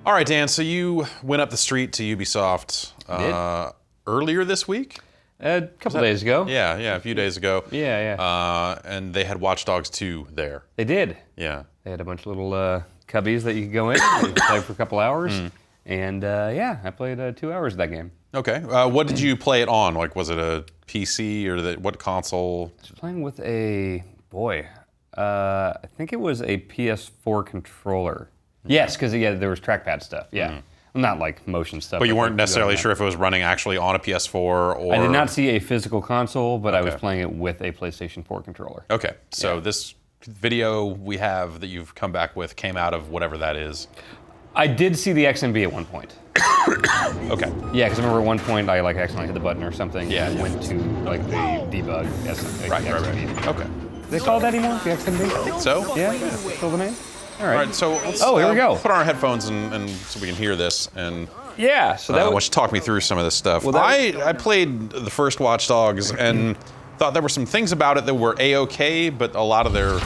All right, Dan, so you went up the street to Ubisoft earlier this week? A couple days ago. Yeah, a few days ago. Yeah. And they had Watch Dogs 2 there. They did. Yeah. They had a bunch of little cubbies that you could go in and play for a couple hours. And I played 2 hours of that game. Okay. What did you play it on? Like, was it a PC or what console? I was playing with I think it was a PS4 controller. Yes, because there was trackpad stuff. Yeah. Not like motion stuff. But you weren't necessarily sure if it was running actually on a PS4 or... I did not see a physical console, but I was playing it with a PlayStation 4 controller. Okay, so this video we have that you've come back with came out of whatever that is. I did see the XMB at one point. Okay. Yeah, because I remember at one point I accidentally hit the button or something. Yeah. And went to the debug XMB. Right. Okay. Do they call it that anymore? The XMB? I think so. Yeah. Still the name? All right. All right, so let's here we go. put on our headphones and so we can hear this. And Yeah. So why don't you talk me through some of this stuff? Well, I played the first Watch Dogs and thought there were some things about it that were A-okay, but a lot of the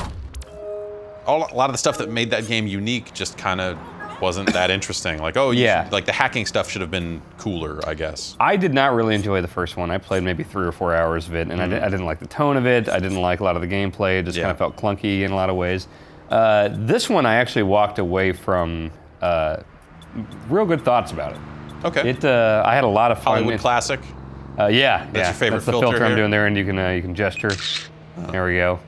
stuff that made that game unique just kind of wasn't that interesting. Like, the hacking stuff should have been cooler, I guess. I did not really enjoy the first one. I played maybe 3 or 4 hours of it, and I didn't like the tone of it. I didn't like a lot of the gameplay. It just kind of felt clunky in a lot of ways. This one, I actually walked away from real good thoughts about it. Okay. I had a lot of fun. Hollywood classic. That's your favorite That's the filter filter I'm here? doing there, and you can gesture. There we go.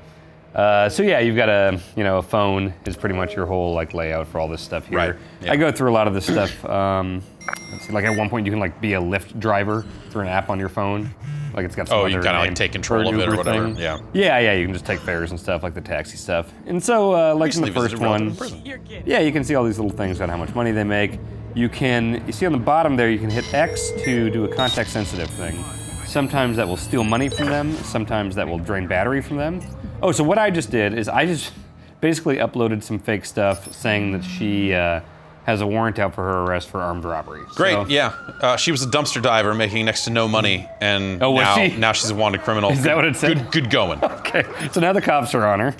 You've got a phone is pretty much your whole layout for all this stuff here. Right. Yeah. I go through a lot of this stuff. Let's see, at one point you can be a Lyft driver through an app on your phone. It's got some you other kind of name take control of it or Uber whatever. thing. Yeah. Yeah, you can just take fares and stuff, like the taxi stuff. And so, in Recently the first visited a relative one, in prison. yeah, you can see all these little things about how much money they make. You see on the bottom there, you can hit X to do a context-sensitive thing. Sometimes that will steal money from them. Sometimes that will drain battery from them. Oh, so what I just did is I just basically uploaded some fake stuff saying that she has a warrant out for her arrest for armed robbery. Great, So, yeah. She was a dumpster diver making next to no money, and now she's a wanted criminal. Is that what it said? Good going. Okay, so now the cops are on her.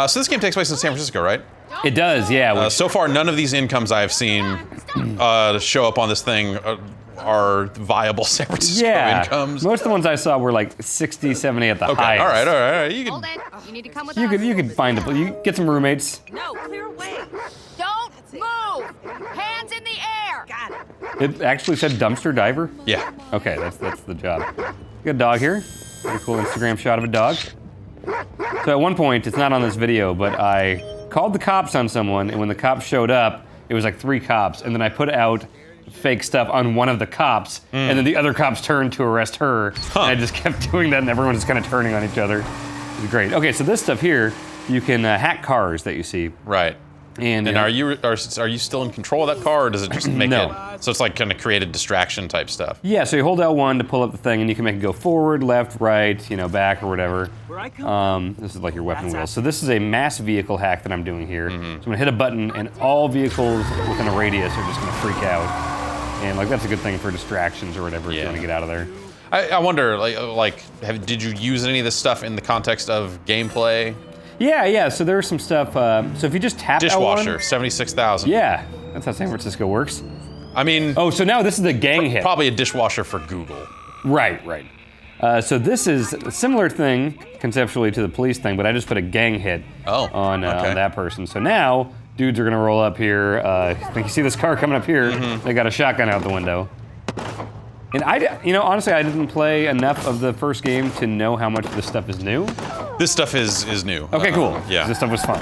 So this game takes place in San Francisco, right? It does, yeah. So far, none of these incomes I have seen show up on this thing are viable San Francisco incomes. Most of the ones I saw were 60, 70 at the highest. All right. You Hold can, it. You need to come with You us. could find you get some roommates. No, clear away. Don't move. Hands in the air. Got it. It actually said dumpster diver. yeah. Okay, that's the job. You got a dog here. Pretty cool Instagram shot of a dog. So at one point, it's not on this video, but I called the cops on someone, and when the cops showed up, it was 3 cops, and then I put out fake stuff on one of the cops, and then the other cops turned to arrest her, and I just kept doing that, and everyone was kind of turning on each other. It was great. Okay, so this stuff here, you can hack cars that you see. Right. And are you still in control of that car, or does it just make No. it? So it's kind of created distraction type stuff. Yeah, so you hold L1 to pull up the thing, and you can make it go forward, left, right, back, or whatever. Where I come This is like your weapon That's wheel. So this is a mass vehicle hack that I'm doing here. So I'm gonna hit a button, and all vehicles within a radius are just gonna freak out. And that's a good thing for distractions or whatever if you want to get out of there. I wonder, did you use any of this stuff in the context of gameplay? Yeah. So there's some stuff. So if you just tap Dishwasher, L1, 76,000. yeah, that's how San Francisco works. I mean, Oh, so now this is a gang hit. probably a dishwasher for Google. Right. So this is a similar thing conceptually to the police thing, but I just put a gang hit on that person. So now dudes are gonna roll up here. I think you see this car coming up here. They got a shotgun out the window. And honestly, I didn't play enough of the first game to know how much of this stuff is new. This stuff is new. Okay, cool. Yeah. This stuff was fun.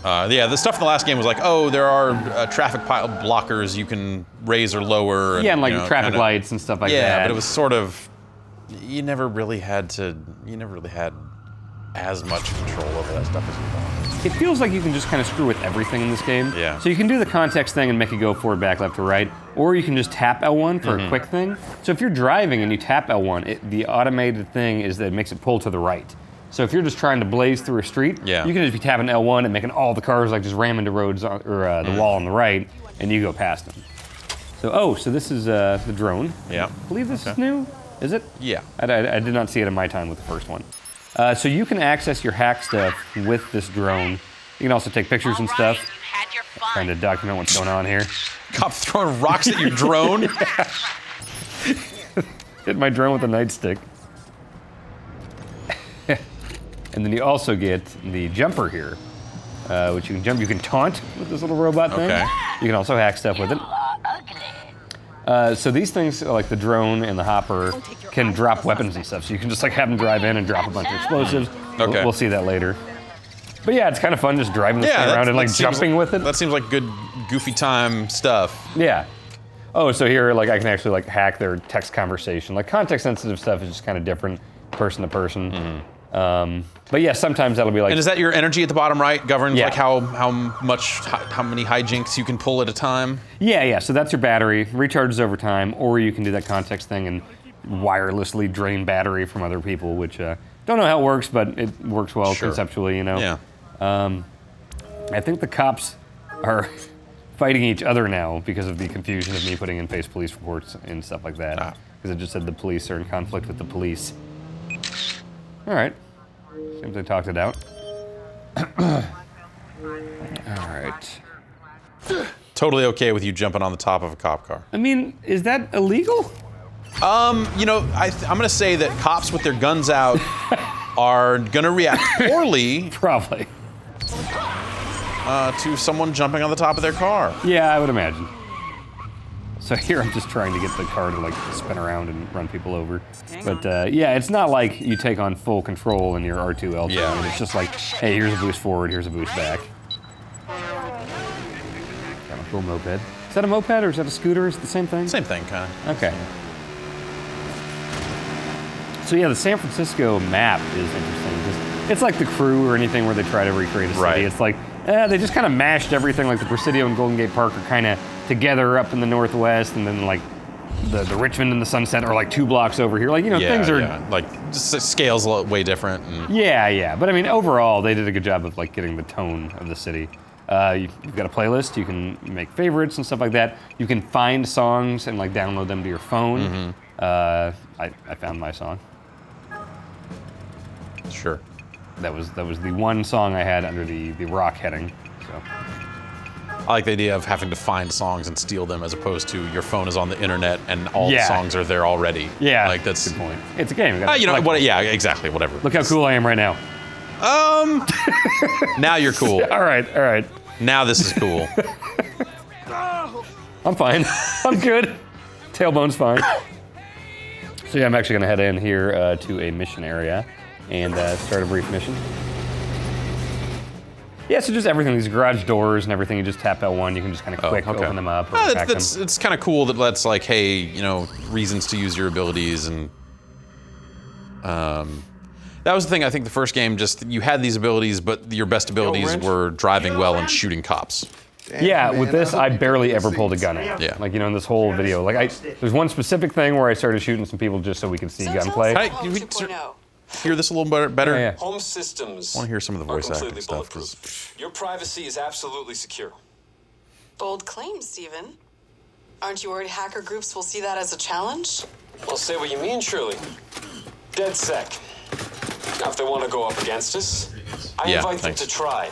The stuff in the last game was there are traffic blockers you can raise or lower. Yeah, and traffic lights and stuff like that. Yeah, but it was sort of, you never really had as much control over that stuff as you thought. It feels like you can just kind of screw with everything in this game. Yeah. So you can do the context thing and make it go forward, back, left, or right, or you can just tap L1 for a quick thing. So if you're driving and you tap L1, the automated thing is that it makes it pull to the right. So if you're just trying to blaze through a street, you can just be tapping L1 and making all the cars just ram into roads or the wall on the right, and you go past them. So this is the drone. Yeah. I believe this is new. Is it? Yeah. I did not see it in my time with the first one. So you can access your hack stuff with this drone. You can also take pictures and All right, stuff, you've had your fun. trying to document what's going on here. Cop throwing rocks at your drone. Hit my drone with a nightstick. And then you also get the jumper here, which you can jump. You can taunt with this little robot thing. Okay. You can also hack stuff with it. So these things, like the drone and the hopper, can drop weapons and stuff. So you can just like have them drive in and drop a bunch of explosives. Okay. We'll see that later. But yeah, it's kind of fun just driving this thing around and like jumping with it. That seems like good goofy time stuff. Yeah. Oh, so here, like, I can actually like hack their text conversation. Like, context-sensitive stuff is just kind of different, person to person. But yeah, sometimes that'll be like. And is that your energy at the bottom right governs Yeah. like how many hijinks you can pull at a time? Yeah. So that's your battery, recharges over time, or you can do that context thing and wirelessly drain battery from other people, which don't know how it works, but it works well Sure. conceptually, you know. Yeah. I think the cops are fighting each other now because of the confusion of me putting in face police reports and stuff like that. Ah. Because it just said the police are in conflict with the police. All right. Seems they talked it out. All right. Totally okay with you jumping on the top of a cop car. I mean, is that illegal? You know, I'm gonna say that cops with their guns out are gonna react poorly Probably. to someone jumping on the top of their car. Yeah, I would imagine. So here I'm just trying to get the car to like spin around and run people over. But yeah, it's not like you take on full control in your R2 L2. Yeah. I mean, it's just like, hey, here's a boost forward, here's a boost back. Got a cool moped. Is that a moped or is that a scooter? Is it the same thing? Same thing, kind of. Okay. So yeah, the San Francisco map is interesting. It's like The Crew or anything where they try to recreate a city. Right. It's like, they just kind of mashed everything, like the Presidio and Golden Gate Park are kind of together up in the northwest, and then like the Richmond and the Sunset are like 2 blocks over here. Like, you know, Yeah, things are... yeah. Like, just scale's way different. And Yeah. But I mean, overall, they did a good job of like getting the tone of the city. You've got a playlist. You can make favorites and stuff like that. You can find songs and like download them to your phone. I found my song. Sure. That was the one song I had under the rock heading. So I like the idea of having to find songs and steal them as opposed to your phone is on the internet and all the Yeah. songs are there already. yeah, Like, that's. a good point. It's a game. You gotta You know, collect what, them. yeah, exactly, whatever. Look how cool I am right now. Now you're cool. All right. Now this is cool. I'm fine. I'm good. Tailbone's fine. So yeah, I'm actually gonna head in here to a mission area and start a brief mission. Yeah, so just everything, these garage doors and everything, you just tap L1, you can just kind of quick okay. open them up or hack them. It's kind of cool that lets like, hey, you know, reasons to use your abilities and that was the thing. I think the first game just you had these abilities, but your best abilities were driving well and shooting cops. Yeah, with this, I barely ever pulled a gun out. Yeah. Like, you know, in this whole video. Like, there's one specific thing where I started shooting some people just so we could see gunplay. Hey, can we hear this a little better? Yeah. Home systems. I want to hear some of the voice are acting completely stuff. bulletproof. Your privacy is absolutely secure. Bold claim, Steven. Aren't you worried hacker groups will see that as a challenge? Well, say what you mean, Shirley. Dead sec. Now, if they want to go up against us, I Yeah, invite thanks. them to try.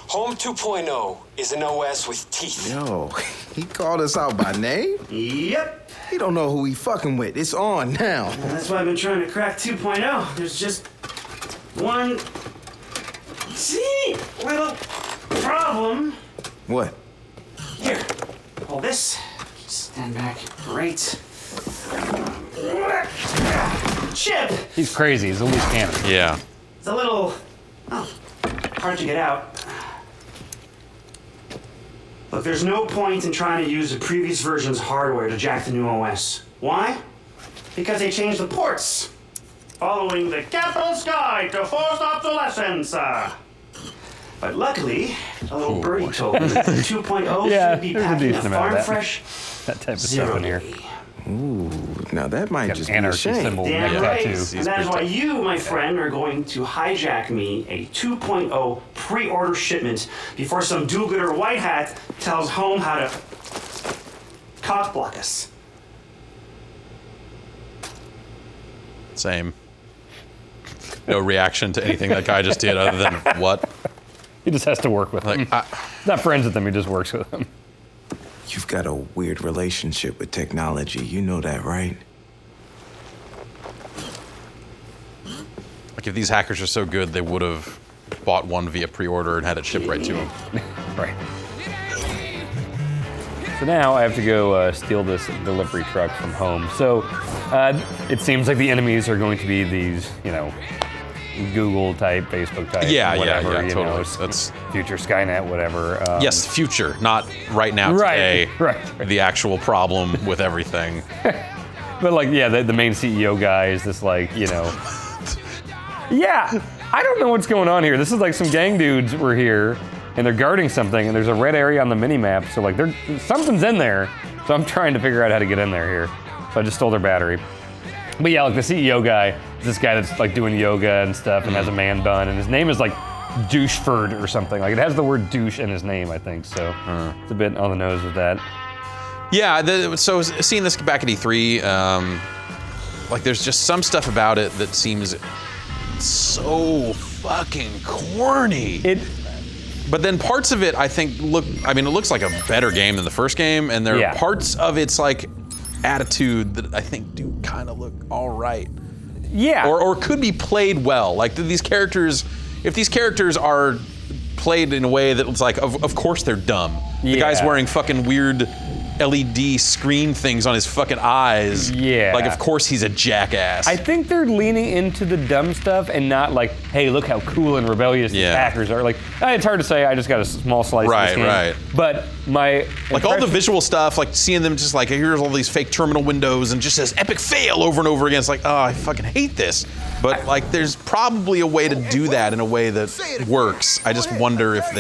Home 2.0 is an OS with teeth. Yo, he called us out by name? Yep. He don't know who he fucking with. It's on now. And that's why I've been trying to crack 2.0. There's just one teeny little problem. What? Here, hold this. Stand back. Great. Chip! He's crazy. He's a loose cannon. Yeah. It's a little hard to get out. Look, there's no point in trying to use the previous version's hardware to jack the new OS. Why? Because they changed the ports. Following the Capital's Guide to Forced Obsolescence. But luckily, a little birdie told me that the 2.0 Yeah, should be there's a packing a decent amount of farm that. fresh That type of zero stuff in here. day. Ooh, now that might Got just an be a anarchy shame. symbol. Damn neck right. tattoo. And that is why you, my friend, are going to hijack me a 2.0 pre-order shipment before some do-gooder white hat tells Home how to cock block us. Same. No reaction to anything that guy just did other than what? He just has to work with them. He's not friends with them, he just works with them. You've got a weird relationship with technology. You know that, right? Like if these hackers are so good, they would have bought one via pre-order and had it shipped right to them. Right. So now I have to go steal this delivery truck from home. So it seems like the enemies are going to be these, you know, Google type, Facebook type, Yeah, whatever, yeah, you totally. know, That's future Skynet, whatever. yes, future, not right now, Right, today. right. The actual problem with everything. But like, yeah, the main CEO guy is this like, you know, yeah, I don't know what's going on here. This is like some gang dudes were here and they're guarding something and there's a red area on the mini map. So like something's in there. So I'm trying to figure out how to get in there here. So I just stole their battery. But yeah, like the CEO guy is this guy that's like doing yoga and stuff and has a man bun and his name is like Doucheford or something. Like it has the word douche in his name, I think. So it's a bit on the nose with that. Yeah, so seeing this back at E3, like there's just some stuff about it that seems so fucking corny. But then parts of it, I think, it looks like a better game than the first game, and there are parts of its like attitude that I think do kind of look all right. Yeah. Or could be played well. Like these characters, if these characters are played in a way that it's like, of course they're dumb. The guy's wearing fucking weird LED screen things on his fucking eyes. Yeah. Like, of course he's a jackass. I think they're leaning into the dumb stuff and not like, hey, look how cool and rebellious these hackers are. Like, it's hard to say. I just got a small slice of this game. Right. But my like all the visual stuff, like seeing them just like, here's all these fake terminal windows and just says epic fail over and over again. It's like, oh, I fucking hate this. But like, there's probably a way to do that in a way that works. I just wonder if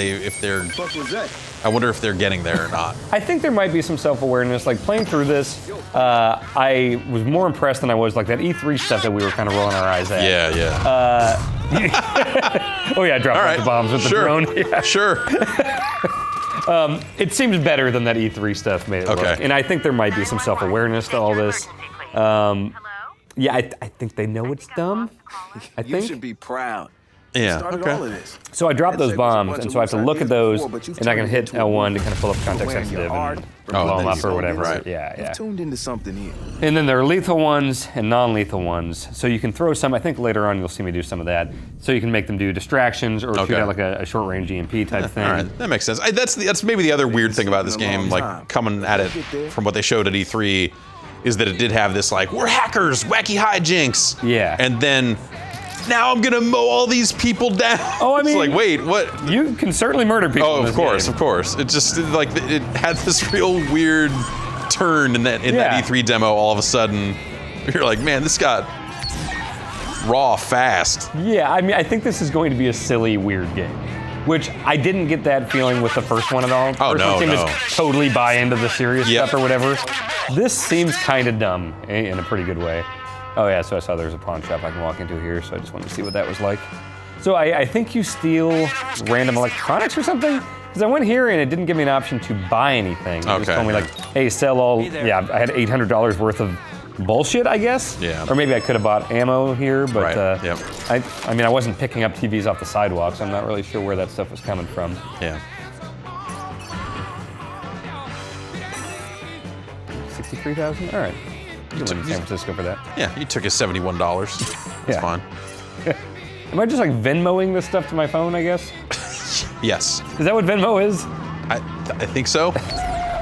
they're getting there or not. I think there might be some self-awareness. Like playing through this, I was more impressed than I was like that E3 stuff that we were kind of rolling our eyes at. Yeah. Oh yeah, I dropped All a right. bunch of bombs with the drone. Yeah. Sure. It seems better than that E3 stuff made it look. And I think there might be some self-awareness to all this. Yeah, I think they know it's dumb. I think. You should be proud. Yeah. Started all of this. So I dropped those I'd say it was a bombs, bunch and of so I have to loose look at ideas those, before, but you've and I can turned hit it into a L1 to kind of pull up context Wearing your sensitive heart and from blow them the up or whatever. Right. Yeah. You've tuned into something here. And then there are lethal ones and non-lethal ones. So you can throw some. I think later on you'll see me do some of that. So you can make them do distractions or shoot out like a short-range EMP type thing. All right, that makes sense. That's maybe the other weird thing about this game, like coming at it from what they showed at E3, is that it did have this like, we're hackers, wacky hijinks. Yeah. And then, now I'm gonna mow all these people down. Oh, I mean, it's like, wait, what? You can certainly murder people. Oh, in of this game. course. It just like it had this real weird turn in that E3 demo. All of a sudden, you're like, man, this got raw fast. Yeah, I mean, I think this is going to be a silly, weird game. Which I didn't get that feeling with the first one at all. Oh, first one seemed to totally buy into the serious stuff or whatever. This seems kind of dumb in a pretty good way. Oh yeah, so I saw there's a pawn shop I can walk into here, so I just wanted to see what that was like. So I think you steal random electronics or something? Because I went here and it didn't give me an option to buy anything. It just told me like, hey, sell all, I had $800 worth of bullshit, I guess? Yeah. Or maybe I could have bought ammo here, but Right. I mean, I wasn't picking up TVs off the sidewalk, so I'm not really sure where that stuff was coming from. Yeah. 63,000? All right. You can live in San Francisco for that. Yeah, you took his $71. It's fine. Am I just like Venmoing this stuff to my phone, I guess? Yes. Is that what Venmo is? I think so.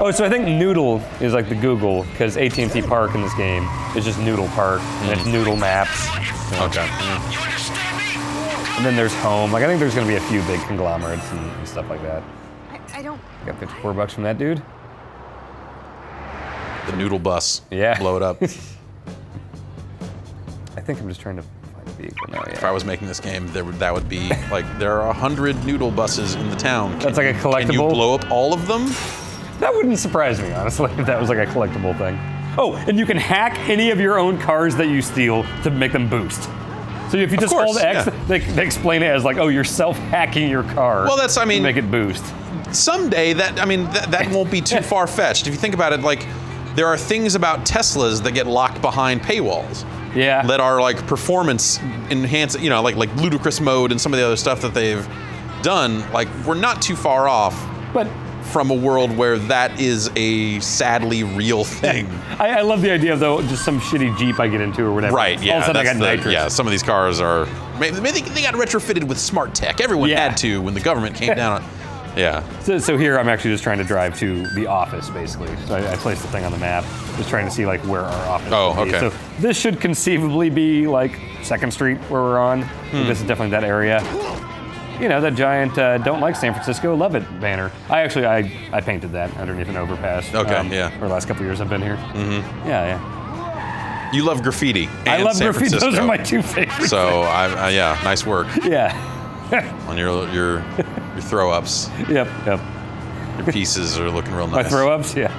Oh, so I think Noodle is like the Google, because AT&T Park in this game is just Noodle Park, and it's Noodle Maps. Okay. And then there's Home. Like I think there's gonna be a few big conglomerates and stuff like that. I don't. Got $54 from that dude. The noodle bus. Yeah. Blow it up. I think I'm just trying to find a vehicle now. If Yeah. I was making this game, that would be like, there are 100 noodle buses in the town. That's like a collectible? Can you blow up all of them? That wouldn't surprise me, honestly, if that was like a collectible thing. Oh, and you can hack any of your own cars that you steal to make them boost. So if you just hold X, they explain it as like, oh, you're self-hacking your car. Well, that's, I mean, to make it boost. Someday, that won't be too far-fetched. If you think about it, like, there are things about Teslas that get locked behind paywalls. Yeah. That are like performance enhanced, like ludicrous mode and some of the other stuff that they've done, like, we're not too far off But from a world where that is a sadly real thing. I love the idea of, though, just some shitty Jeep I get into or whatever. Right, yeah. All of a sudden I that's got nitrous. Yeah, some of these cars are, maybe they got retrofitted with smart tech. Everyone Yeah. had to when the government came down on, yeah. So here I'm actually just trying to drive to the office, basically. So I placed the thing on the map, just trying to see like where our office Oh, would be. okay. So this should conceivably be like 2nd Street where we're on. This is definitely that area. You know, that giant "Don't like San Francisco, love it" banner. I painted that underneath an overpass. Okay, yeah. For the last couple years I've been here. Mm-hmm. Yeah. You love graffiti and I love San graffiti. Francisco. Those are my two favorites. So, yeah, nice work Yeah. on your throw-ups. Yep. Your pieces are looking real My nice. throw-ups, yeah.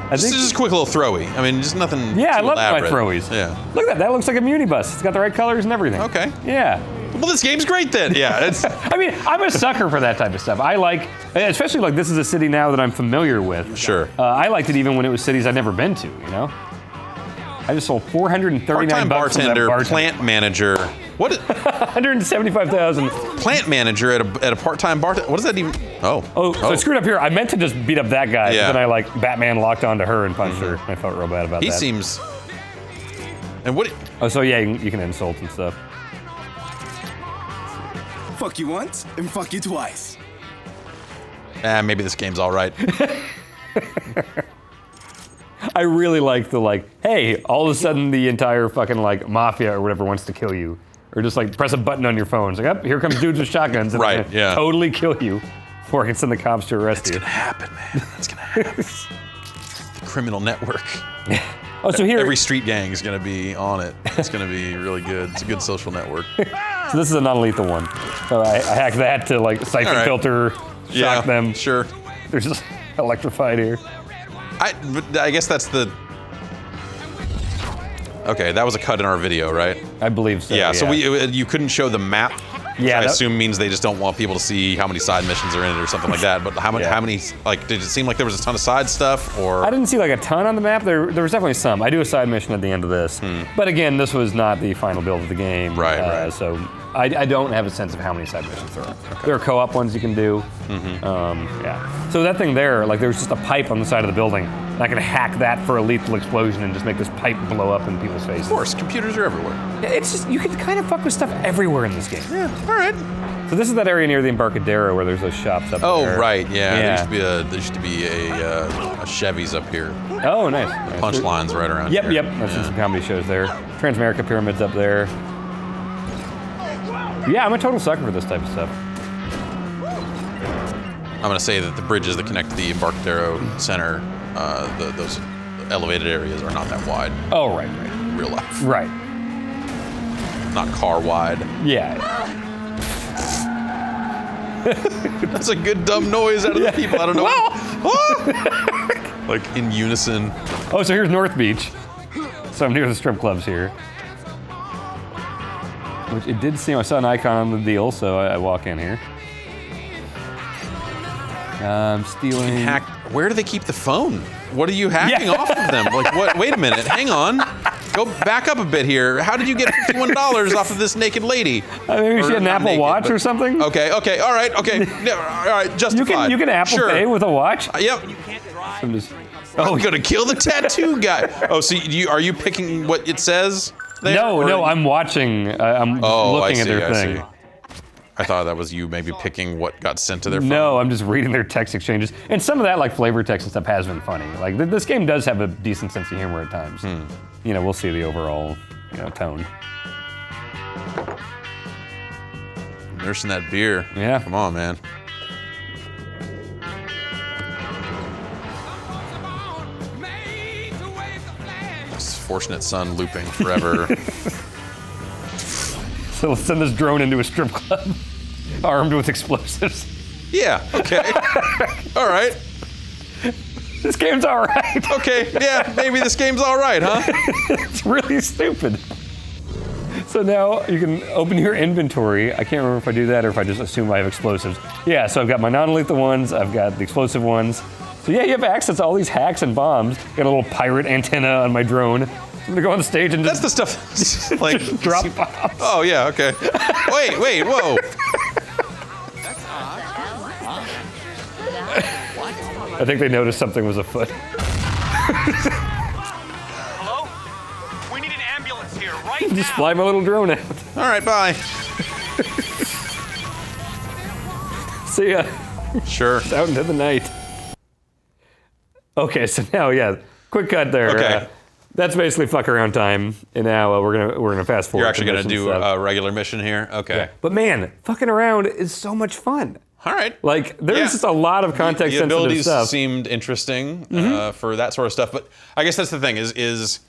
I This think. is just a quick little throwy. I mean, just nothing Yeah, I too love my elaborate. throwies. Yeah. Look at that. That looks like a muni bus. It's got the right colors and everything. Okay. Yeah. Well, this game's great then. Yeah, it's I mean, I'm a sucker for that type of stuff. I like, especially like this is a city now that I'm familiar with. sure. I liked it even when it was cities I'd never been to, you know? I just sold 439 Part-time bucks from that bartender, plant manager. What? 175,000. Plant manager at a part-time bar. What does that even? Oh. So I screwed up here. I meant to just beat up that guy, Yeah. but then I like Batman locked onto her and punched her. I felt real bad about He that. seems. And what? Oh, so yeah, you can insult and stuff. Fuck you once and fuck you twice. Maybe this game's all right. I really like the like, hey, all of a sudden the entire fucking like mafia or whatever wants to kill you. Or just like press a button on your phone. It's like, oh, here comes dudes with shotguns and Right, they're gonna yeah. totally kill you before I can send the cops to arrest It's you. gonna happen, man. It's gonna happen. The criminal network. Oh, so here, Every street gang is gonna be on it. It's gonna be really good. It's a good social network. so this is a non-lethal one. So I hacked that to like siphon All right. filter, shock them. Sure. They're just electrified here. But I guess that's the. Okay, that was a cut in our video, right? I believe so. Yeah. So you couldn't show the map. Yeah, Which I that- assume means they just don't want people to see how many side missions are in it or something like that. But how many? Yeah. How many? Like, did it seem like there was a ton of side stuff, or? I didn't see like a ton on the map. There was definitely some. I do a side mission at the end of this. But again, this was not the final build of the game. Hmm. Right. So I don't have a sense of how many side missions there are. There are co-op ones you can do. Mm-hmm. Yeah. So that thing there, like there's just a pipe on the side of the building. And I can hack that for a lethal explosion and just make this pipe blow up in people's faces. Of course, computers are everywhere. It's just, you can kind of fuck with stuff everywhere in this game. Yeah. All right. So this is that area near the Embarcadero where there's those shops up Oh, there. right. Yeah. Yeah. There used to be a Chevy's up here. Oh, nice. Punchlines right around Yep, here. yep. I've seen some comedy shows there. Transamerica Pyramid's up there. Yeah, I'm a total sucker for this type of stuff. I'm gonna say that the bridges that connect the Embarcadero Center, those elevated areas are not that wide Oh, right. in real life. Right. Not car wide. Yeah. That's a good dumb noise out of the people. I don't know. Like in unison. Oh, so here's North Beach. So I'm near the strip clubs here. Which it did seem, I saw an icon on the deal, so I walk in here. I'm stealing. Hack. Where do they keep the phone? What are you hacking Yeah. off of them? Like what? Wait a minute. Hang on. Go back up a bit here. How did you get $51 off of this naked lady? Maybe Or she had an not Apple naked, Watch but- or something? Okay. All right. Yeah, all right. Justified. You can Apple sure. Pay with a watch? Yep. I'm just, I'm gonna kill the tattoo guy. Oh, so are you picking what it says? There, or- no, I'm watching. I'm looking I at their see, thing. I see. I thought that was you maybe picking what got sent to their phone. No, I'm just reading their text exchanges. And some of that, like flavor text and stuff, has been funny. Like, this game does have a decent sense of humor at times. You know, we'll see the overall, tone. Nursing that beer. Yeah. Come on, man. This fortunate son looping forever. So let's send this drone into a strip club, armed with explosives. Yeah, okay. All right. This game's all right. Okay, yeah, maybe this game's all right, huh? It's really stupid. So now you can open your inventory. I can't remember if I do that or if I just assume I have explosives. Yeah, so I've got my non-lethal ones, I've got the explosive ones. So yeah, you have access to all these hacks and bombs. Got a little pirate antenna on my drone. I'm gonna go on the stage and That's just the stuff, like... drop bombs. Oh, yeah, okay. Wait, whoa. I think they noticed something was afoot. Hello? We need an ambulance here right now. Just fly my little drone out. All right, bye. See ya. Sure. Out into the night. Okay, so now, yeah, quick cut there. Okay. That's basically fuck around time, and now we're gonna fast forward. You're actually to gonna missions do stuff. a regular mission here? Okay. Yeah. But man, fucking around is so much fun. All right. Like, there's Yeah. just a lot of The context-sensitive abilities stuff. seemed interesting for that sort of stuff, but I guess that's the thing is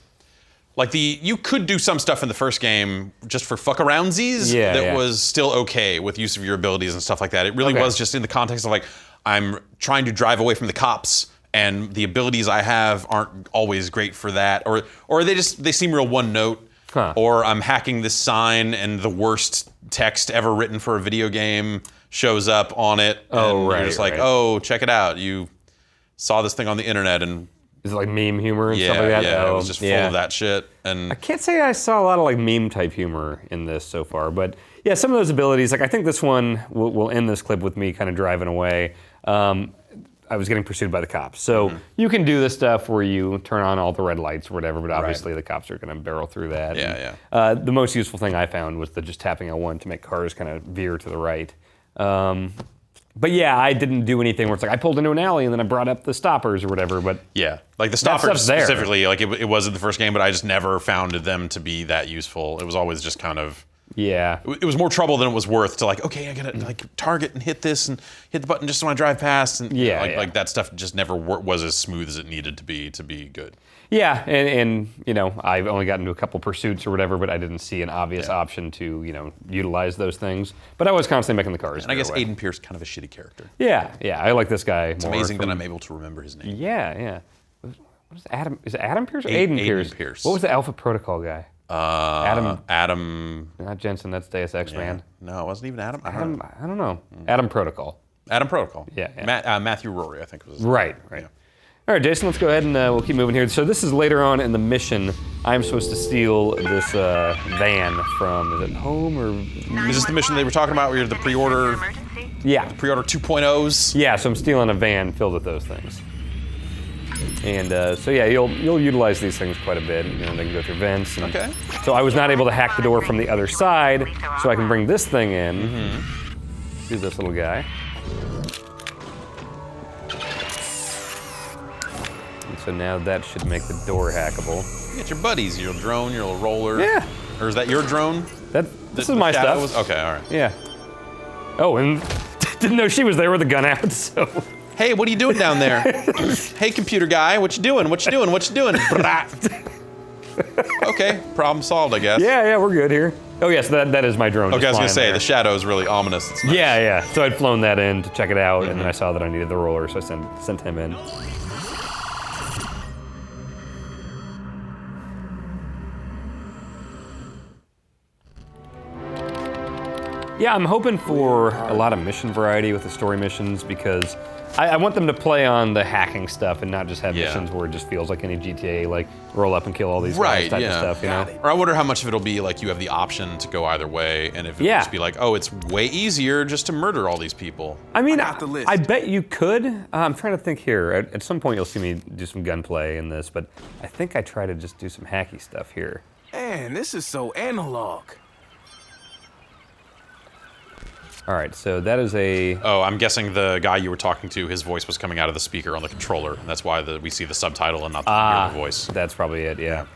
like you could do some stuff in the first game just for fuck aroundsies that was still okay with use of your abilities and stuff like that. It really was just in the context of like, I'm trying to drive away from the cops, and the abilities I have aren't always great for that, or they seem real one note. Or I'm hacking this sign and the worst text ever written for a video game shows up on it. And you're just like, oh, check it out. You saw this thing on the internet and is it like meme humor and stuff like that? Yeah, it was just full of that shit. And I can't say I saw a lot of like meme type humor in this so far, but yeah, some of those abilities, like I think this one will end this clip with me kind of driving away. I was getting pursued by the cops. So you can do this stuff where you turn on all the red lights or whatever, but obviously the cops are going to barrel through that. The most useful thing I found was just tapping L1 to make cars kind of veer to the right. But yeah, I didn't do anything where it's like I pulled into an alley and then I brought up the stoppers or whatever. But yeah, like the stoppers specifically, like it was in the first game, but I just never found them to be that useful. It was always just kind of it was more trouble than it was worth to like, okay, I gotta like target and hit this and hit the button just when I drive past, and like that stuff just never was as smooth as it needed to be good. Yeah, and you know, I've only gotten to a couple pursuits or whatever, but I didn't see an obvious option to, you know, utilize those things. But I was constantly making the cars. And I guess Aiden Pierce kind of a shitty character. Yeah, I like this guy. It's amazing that I'm able to remember his name. Yeah. What is Adam? Is it Adam Pierce or Aiden Pierce? What was the Alpha Protocol guy? Adam. Not Jensen. That's Deus Ex Man. No, it wasn't even Adam. I don't know. Adam Protocol. Adam Protocol. Yeah. Matthew Rory, I think was his name. Right. All right, Jason, let's go ahead and we'll keep moving here. So this is later on in the mission. I'm supposed to steal this van from, is it home or? Is this the mission they were talking about where you're the pre-order? Yeah. The pre-order 2.0s? Yeah, so I'm stealing a van filled with those things. And so yeah, you'll utilize these things quite a bit. You know, they can go through vents. And so I was not able to hack the door from the other side, so I can bring this thing in. Do this little guy. So now that should make the door hackable. You get your buddies, your drone, your little roller. Yeah. Or is that your drone? This is my stuff. Okay, all right. Yeah. Oh, and didn't know she was there with a gun out, so. Hey, what are you doing down there? Hey, computer guy, what you doing? What you doing? What you doing? Okay, problem solved, I guess. Yeah, we're good here. Oh, yes, that is my drone. Okay, I was gonna say, the shadow is really ominous. It's nice. Yeah. So I'd flown that in to check it out, and then I saw that I needed the roller, so I sent him in. Yeah, I'm hoping for a lot of mission variety with the story missions because I want them to play on the hacking stuff and not just have missions where it just feels like any GTA, like roll up and kill all these guys type of stuff, you know? Or I wonder how much of it'll be like you have the option to go either way, and if it'll just be like, oh, it's way easier just to murder all these people. I mean, I bet you could. I'm trying to think here. At some point you'll see me do some gunplay in this, but I think I try to just do some hacky stuff here. Man, this is so analog. All right, so that is a... Oh, I'm guessing the guy you were talking to, his voice was coming out of the speaker on the controller, and that's why we see the subtitle and not the voice. That's probably it, yeah.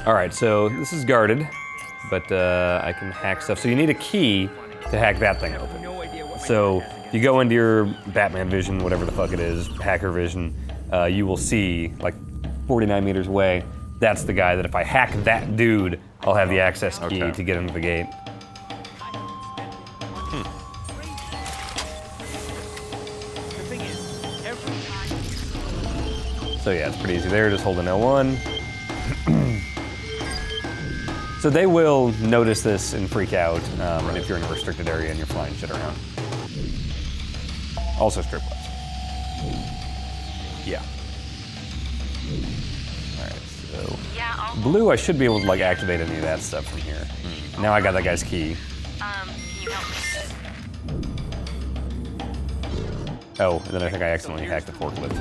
All right, so this is guarded, but I can hack stuff. So you need a key to hack that thing open. So you go into your Batman vision, whatever the fuck it is, hacker vision, you will see, like 49 meters away, that's the guy that if I hack that dude, I'll have the access key to get into the gate. So yeah, it's pretty easy there, just holding L1. So they will notice this and freak out if you're in a restricted area and you're flying shit around. Also strip clubs. Yeah. All right, so blue, I should be able to like activate any of that stuff from here. Now I got that guy's key. Oh, and then I think I accidentally hacked the forklift.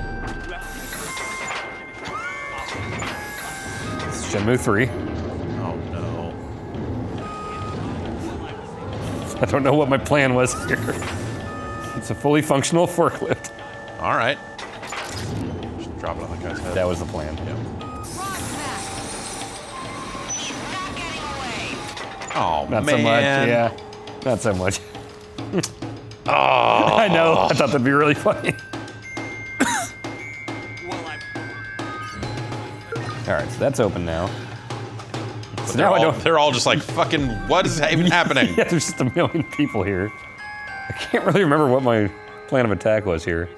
This is Shenmue 3. Oh no. I don't know what my plan was here. It's a fully functional forklift. All right. Just drop it on the guy's head. That was the plan. Yeah. Oh Not man. so much, yeah. Not so much. Oh. I know, I thought that'd be really funny. All right, so that's open now. So now I don't. They're all just like, fucking, what is even happening? Yeah, there's just a million people here. I can't really remember what my plan of attack was here.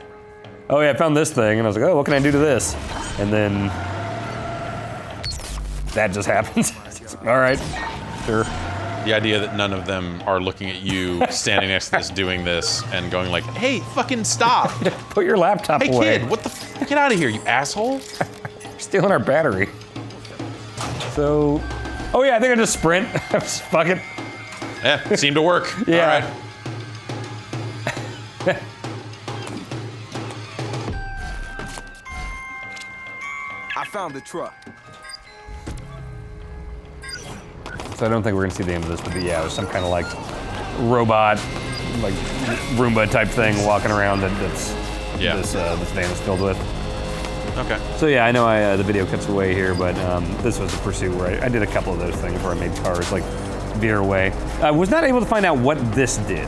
Oh yeah, I found this thing, and I was like, oh, what can I do to this? And then that just happens. All right, sure. The idea that none of them are looking at you, standing next to this, doing this, and going like, hey, fucking stop. Put your laptop Hey away. kid, what the get out of here, you asshole. You're stealing our battery. So, oh yeah, I think I just sprint. Fuck it. Yeah, seemed to work. Yeah. All right. I found the truck. So I don't think we're gonna see the end of this, but yeah, it was some kind of like robot, like Roomba type thing walking around that's this van is filled with. Okay. So yeah, I know the video cuts away here, but this was a pursuit where I did a couple of those things where I made cars like veer away. I was not able to find out what this did.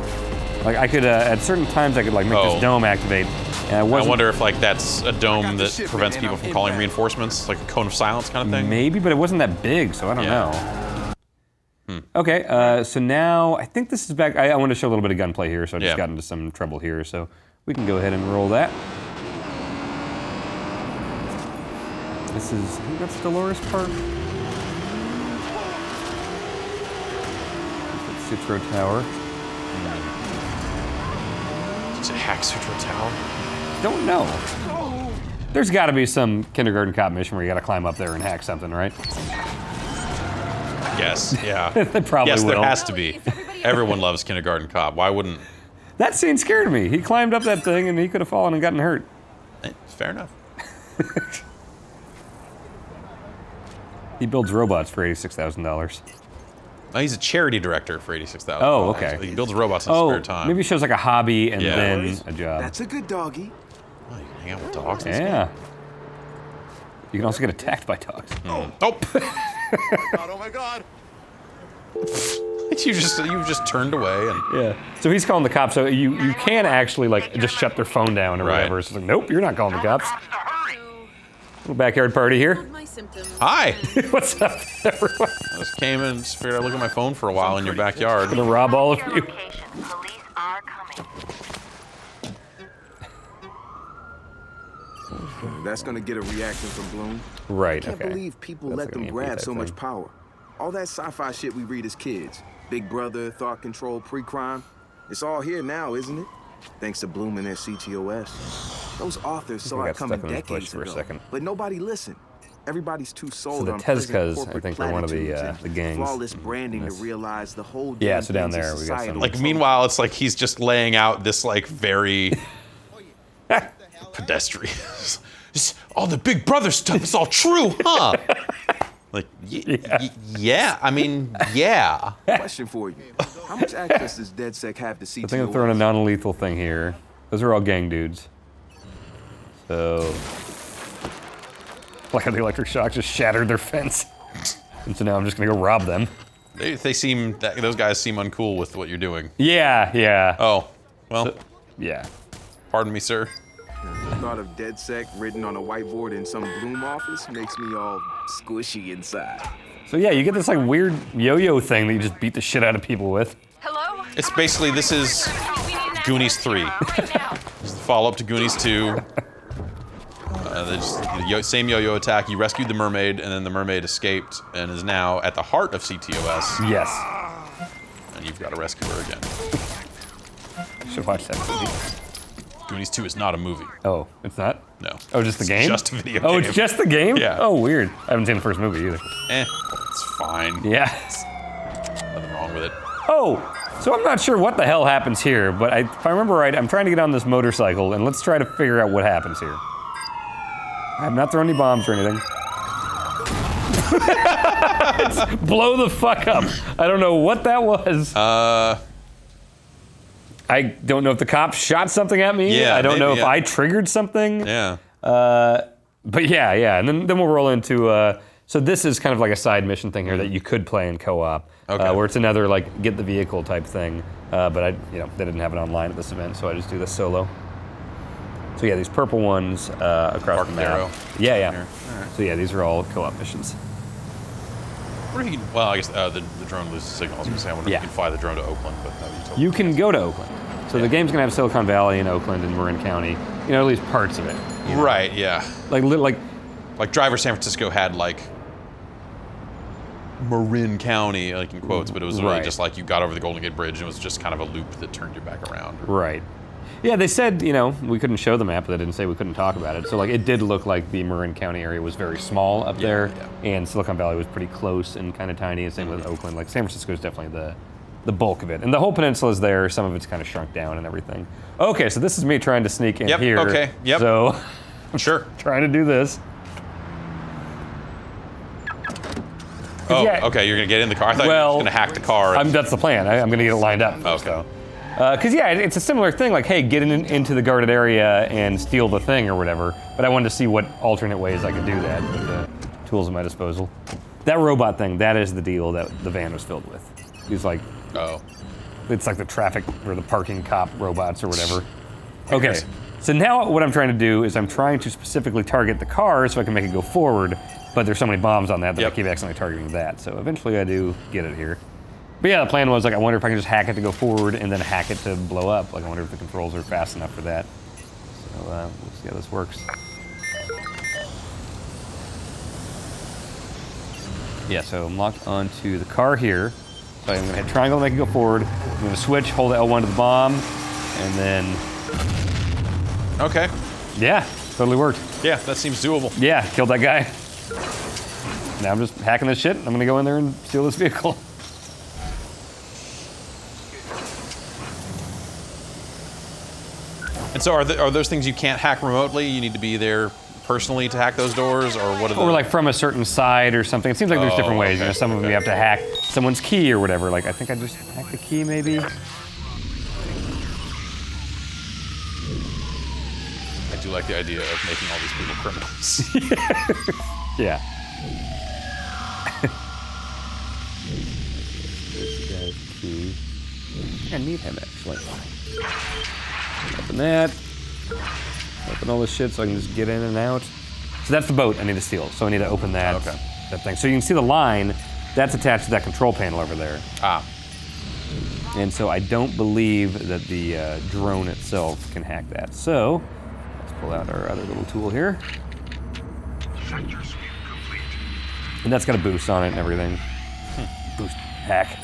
Like I could, at certain times I could like make this dome activate. And I wonder if like that's a dome that prevents people from calling reinforcements, like a cone of silence kind of thing. Maybe, but it wasn't that big, so I don't know. Okay, so now I think this is back. I want to show a little bit of gunplay here, so I just got into some trouble here. So we can go ahead and roll that. This is, I think that's Dolores Park. Sutro Tower. Is it Hack Sutro Tower? Don't know. There's got to be some kindergarten cop mission where you got to climb up there and hack something, right? Yes, yeah. They probably yes, will. there has to be. Everyone loves Kindergarten Cop. Why wouldn't? That scene scared me. He climbed up that thing and he could have fallen and gotten hurt. Fair enough. He builds robots for $86,000. Oh, he's a charity director for $86,000. Oh, okay. He builds robots in his spare time. Maybe it shows like a hobby and then a job. That's a good doggy. Oh, you can hang out with dogs. Yeah. You can also get attacked by dogs. Oh. Oh my god. you just turned away and yeah. So he's calling the cops. So you can actually like just shut their phone down or whatever. So it's like, nope, you're not calling the cops. Little backyard party here. Hi. What's up, everyone? I just came and just figured I'd look at my phone for a while in your backyard. Gonna rob all of you. Police are coming. That's gonna get a reaction from Bloom. Right, I can't okay. believe people That's let like them an grab EMP so type much thing. power. All that sci-fi shit we read as kids. Big Brother, thought control, pre-crime. It's all here now, isn't it? Thanks to Bloom and their CTOS. Those authors saw got it coming stuck in this bush decades for a ago. second. But nobody listened. Everybody's too sold the on Tezcas, present I corporate think, are one of the, platitudes and the gangs. flawless branding to realize the whole Yeah, damn so down thing's a there we got societal some- Like meanwhile, it's like he's just laying out this like very pedestrian. All the Big Brother stuff is all true, huh? Like, yeah. I mean, yeah. Question for you. How much access does DedSec have to CTOS? I think I'm throwing a non-lethal thing here. Those are all gang dudes. So, like how the electric shock just shattered their fence. And so now I'm just gonna go rob them. They seem, those guys seem uncool with what you're doing. Yeah, yeah. Oh, well, So, yeah. pardon me, sir. The thought of DedSec written on a whiteboard in some Bloom office makes me all squishy inside. So yeah, you get this like weird yo-yo thing that you just beat the shit out of people with. Hello? It's basically, this is Goonies 3. It's the follow-up to Goonies 2. The same yo-yo attack. You rescued the mermaid, and then the mermaid escaped and is now at the heart of CTOS. Yes. And you've got to rescue her again. Should watch that movie. Goonies 2 is not a movie. Oh, it's not? No. Oh, just the It's game? just a video Oh, game. it's just the game? Yeah. Oh, weird. I haven't seen the first movie either. It's fine. Yeah. Nothing wrong with it. Oh, So I'm not sure what the hell happens here, but if I remember right, I'm trying to get on this motorcycle, and let's try to figure out what happens here. I have not thrown any bombs or anything. Blow the fuck up. I don't know what that was. I don't know if the cop shot something at me. Yeah, I don't know if maybe, yeah. I triggered something. Yeah. But yeah, and then we'll roll into. So this is kind of like a side mission thing here that you could play in co-op, where it's another like get the vehicle type thing. But they didn't have it online at this event, so I just do this solo. So yeah, these purple ones across the map. Arrow. Yeah. Right. So yeah, these are all co-op missions. I wonder if you can, well, I guess the drone loses signal. I was going to say, I wonder if you can fly the drone to Oakland, but no, you told me. You can go to Oakland. So the game's gonna have Silicon Valley and Oakland and Marin County. At least parts of it. Right, yeah. Like Driver San Francisco had like Marin County, like in quotes, but it was really just like you got over the Golden Gate Bridge and it was just kind of a loop that turned you back around. Right. Yeah, they said, we couldn't show the map, but they didn't say we couldn't talk about it. So like it did look like the Marin County area was very small up there, and Silicon Valley was pretty close and kind of tiny, and same with Oakland. Like San Francisco is definitely the bulk of it. And the whole peninsula is there, some of it's kind of shrunk down and everything. Okay, so this is me trying to sneak in here. Okay, yep. So sure. Trying to do this. Oh, okay, you're gonna get in the car. I thought you were just gonna hack the car. That's the plan. I'm gonna get it lined up. Okay. Because it's a similar thing, like, hey, get into the guarded area and steal the thing or whatever. But I wanted to see what alternate ways I could do that with the tools at my disposal. That robot thing, that is the deal that the van was filled with. He's like, it's like the traffic or the parking cop robots or whatever. Okay, so now what I'm trying to do is I'm trying to specifically target the car so I can make it go forward, but there's so many bombs on that I keep accidentally targeting that. So eventually I do get it here. But yeah, the plan was like, I wonder if I can just hack it to go forward and then hack it to blow up. Like I wonder if the controls are fast enough for that. So we'll see how this works. Yeah, so I'm locked onto the car here. So I'm gonna hit triangle to make it go forward. I'm gonna switch, hold L1 to the bomb, and then... Okay. Yeah, totally worked. Yeah, that seems doable. Yeah, killed that guy. Now I'm just hacking this shit. I'm gonna go in there and steal this vehicle. And so are those things you can't hack remotely? You need to be there personally to hack those doors, or what are Or like from a certain side or something. It seems like there's different ways. Okay. Some of them you have to hack someone's key or whatever. Like I think I just hacked the key maybe. I do like the idea of making all these people criminals. Yeah. Key. I need him actually. Open that. Open all this shit so I can just get in and out. So that's the boat I need to steal. So I need to open that, that thing. So you can see the line, that's attached to that control panel over there. Ah. And so I don't believe that the drone itself can hack that. So let's pull out our other little tool here. And that's got a boost on it and everything. Boost hack.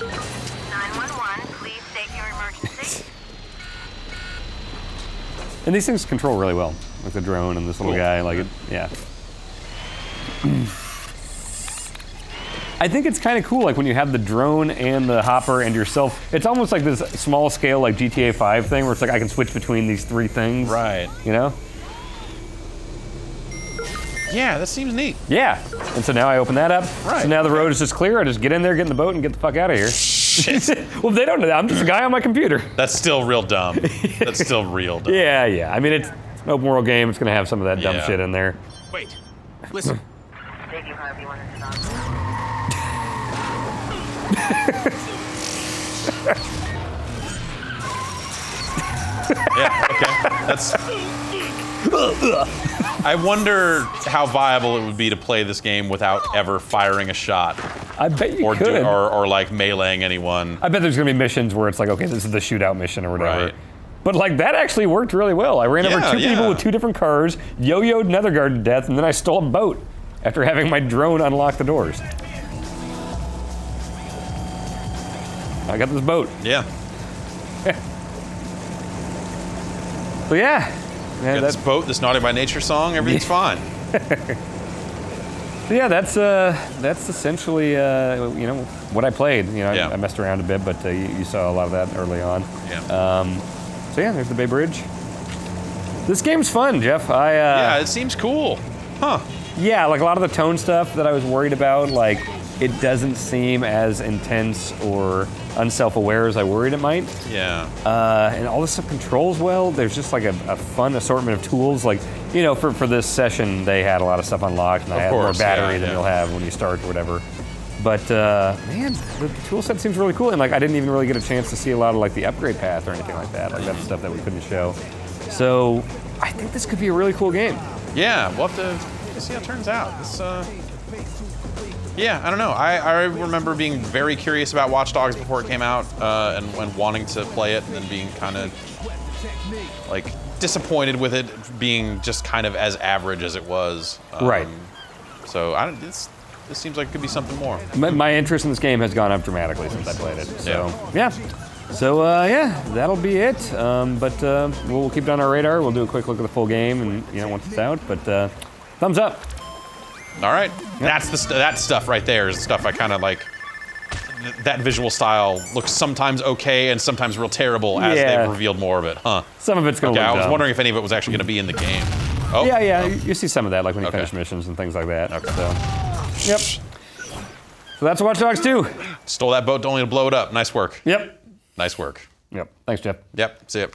911, please state your emergency. And these things control really well, like the drone and this little guy, like it, yeah. I think it's kind of cool, like when you have the drone and the hopper and yourself, it's almost like this small scale, like GTA 5 thing, where it's like I can switch between these three things. Right. You know? Yeah, that seems neat. Yeah. And so now I open that up. Right. So now the road is just clear. I just get in there, get in the boat, and get the fuck out of here. Shit. Well, they don't know that. I'm just a guy on my computer. That's still real dumb. That's still real dumb. Yeah. I mean, it's an open world game. It's going to have some of that dumb shit in there. Wait, listen. State you however you want to stop. Yeah, okay. That's... I wonder how viable it would be to play this game without ever firing a shot. I bet you or could. Or like meleeing anyone. I bet there's gonna be missions where it's like, okay, this is the shootout mission or whatever. Right. But like that actually worked really well. I ran over two people with two different cars, yo-yoed another guard to death, and then I stole a boat after having my drone unlock the doors. I got this boat. Yeah. So yeah. Got this boat, this Naughty by Nature song, everything's fine. So yeah, that's essentially you know, what I played. You know, Yeah. I messed around a bit, but you saw a lot of that early on. Yeah. So yeah, there's the Bay Bridge. This game's fun, Jeff. Yeah, it seems cool. Huh. Yeah, like a lot of the tone stuff that I was worried about, like it doesn't seem as intense or unself-aware as I worried it might. Yeah. And all this stuff controls well. There's just like a fun assortment of tools. Like, you know, for this session, they had a lot of stuff unlocked, and I had more battery than you'll have when you start or whatever. But man, the tool set seems really cool. And like, I didn't even really get a chance to see a lot of like the upgrade path or anything like that. Like that's stuff that we couldn't show. So I think this could be a really cool game. Yeah, we'll have to see how it turns out. This, yeah, I don't know. I remember being very curious about Watch Dogs before it came out, and wanting to play it, and then being kind of like disappointed with it being just kind of as average as it was. Right. So this seems like it could be something more. My interest in this game has gone up dramatically since I played it. So yeah. So yeah, that'll be it. But we'll keep it on our radar. We'll do a quick look at the full game, and you know, once it's out. But thumbs up. All right, that's that stuff right there is the stuff I kind of like. That visual style looks sometimes okay and sometimes real terrible as they've revealed more of it, huh? Some of it's gonna look I was dumb. wondering if any of it was actually going to be in the game. Oh, Yeah, you see some of that, like when you finish missions and things like that. Okay. So, yep. So that's Watch Dogs 2. Stole that boat only to blow it up. Nice work. Yep. Nice work. Yep. Thanks, Jeff. Yep. See ya.